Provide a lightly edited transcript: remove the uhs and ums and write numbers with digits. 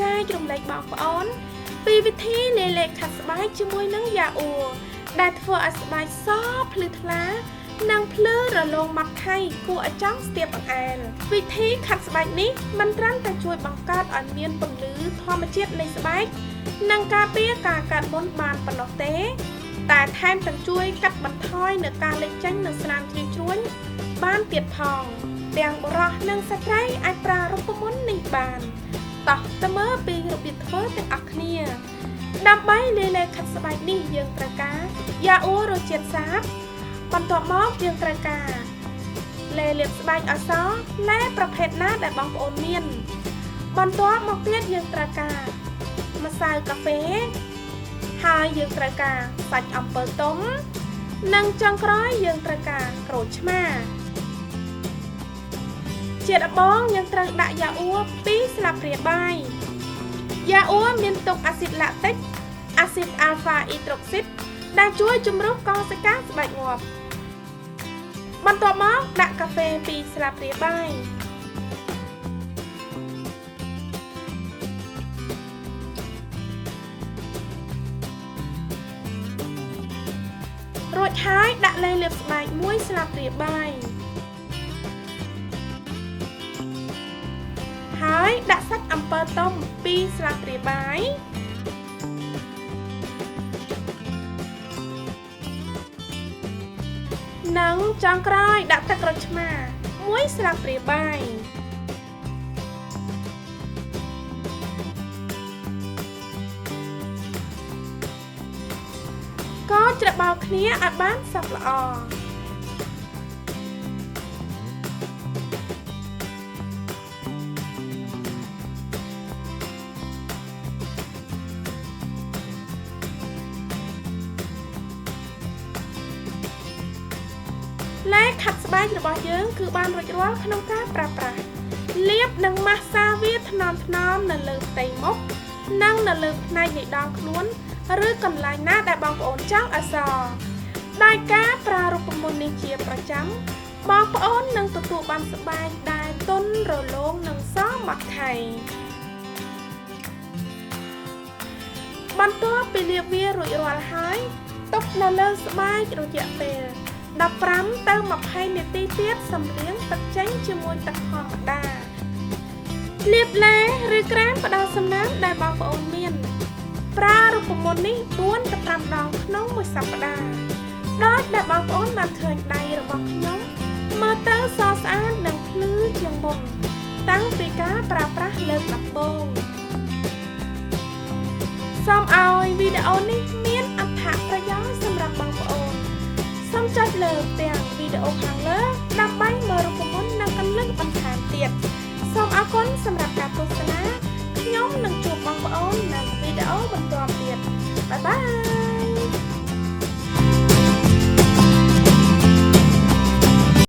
ចែករំលែកបងប្អូនពីវិធីលេលេខាត់ស្បែកជាមួយនឹងយ៉ាអ៊ូដែលធ្វើឲ្យស្បែកសភ្លឺថ្លានិងភ្លឺរលោងម៉ត់ថៃគួរឲ្យចង់ស្ទាបបង្អែលវិធីខាត់ស្បែកនេះមិនត្រឹមតែជួយបង្កើតឲ្យមានពន្លឺធម្មជាតិនៃស្បែកនិងការពារការកាត់មុនបានប៉ុណ្ណោះទេតែថែមទាំងជួយកាត់បន្ថយនូវការលេចចេញនូវស្នាមជ្រីវជ្រួញបានទៀតផងទាំងបុរសនិងស្ត្រីអាចប្រើរូបមន្តនេះបានតោះទៅមើលពីរបៀបធ្វើទាំងអស់គ្នាដើម្បីលេលេខាត់ស្បែកនេះយើងត្រូវការយ៉ាអ៊ូរសជាតិសាបបន្ទាប់មកយើងត្រូវការលេលាបស្បែកឲ្យសលេប្រភេទណាដែលបងប្អូនមានបន្ទាប់មកទៀតយើងត្រូវការម្សៅកាហ្វេហើយយើងត្រូវការសាច់អំពិលទុំនិងចុងក្រោយយើងត្រូវការក្រូចឆ្មាជាដំបូងយើងត្រូវដាក់យ៉ាអ៊ូ2ស្លាបព្រាបាយយ៉ាអ៊ូមានផ្ទុកអាស៊ីតឡាតិកអាស៊ីតអាល់ហ្វាអ៊ីត្រូកស៊ីតដែលជួយជំរុះកោសិកាស្បែកងាប់បន្ទាប់មកដាក់កាហ្វេ2ស្លាបព្រាបាយរួចហើយដាក់លេលាបស្បែក1ស្លាបព្រាបាយហើយដាក់សាច់អំពិលទុំ2ស្លាបព្រាបាយនិងចុងក្រោយដាក់ទឹកក្រូចឆ្មា1ស្លាបព្រាបាយក៏ច្របល់គ្នាឲ្យបានសព្វល្អលេខខាត់ស្បែករបស់យើងគឺបានរួចរាល់ក្នុងការប្រើប្រាស់លាបនិងម៉ាស្សាវាថ្នមៗនៅលើផ្ទៃមុខនិងនៅលើផ្នែកនៃដងខ្លួនឬកន្លែងណាដែលបងប្អូនចង់ឲ្យសដោយការប្រើរូបមន្តនេះជាប្រចាំបងប្អូននឹងទទួលបានស្បែកដែលទន់រលោងនិងសម៉ត់ថៃបន្ទាប់ពីលាបវារួចរាល់ហើយទុកនៅលើស្បែករយៈពេល15ទៅ20នាទីទៀតសម្លៀងទឹកចេញជាមួយទឹកធម្មតាលាបឡេឬក្រែមផ្ដល់សំណើមដែលបងប្អូនមានប្រើរូបមន្តនេះ4ទៅ5ដងក្នុងមួយសប្តាហ៍ដោយដែលបងប្អូនបានឃើញដៃរបស់ខ្ញុំមើលទៅសស្អាតនិងភ្លឺជាងមុនតាំងពីការប្រើប្រាស់លើកដំបូងសូមឲ្យវីដេអូនេះមានអត្ថប្រយោជន៍សម្រាប់បងប្អូនសូមចុចលើទាំងវីដេអូខាងលើដើម្បីមើលរូបមន្តនិងកន្លឹះបន្ថែមទៀតសូមអរគុណសម្រាប់ការទស្សនាខ្ញុំនឹងជួបបងប្អូននៅវីដេអូបន្តទៀតបាយបាយ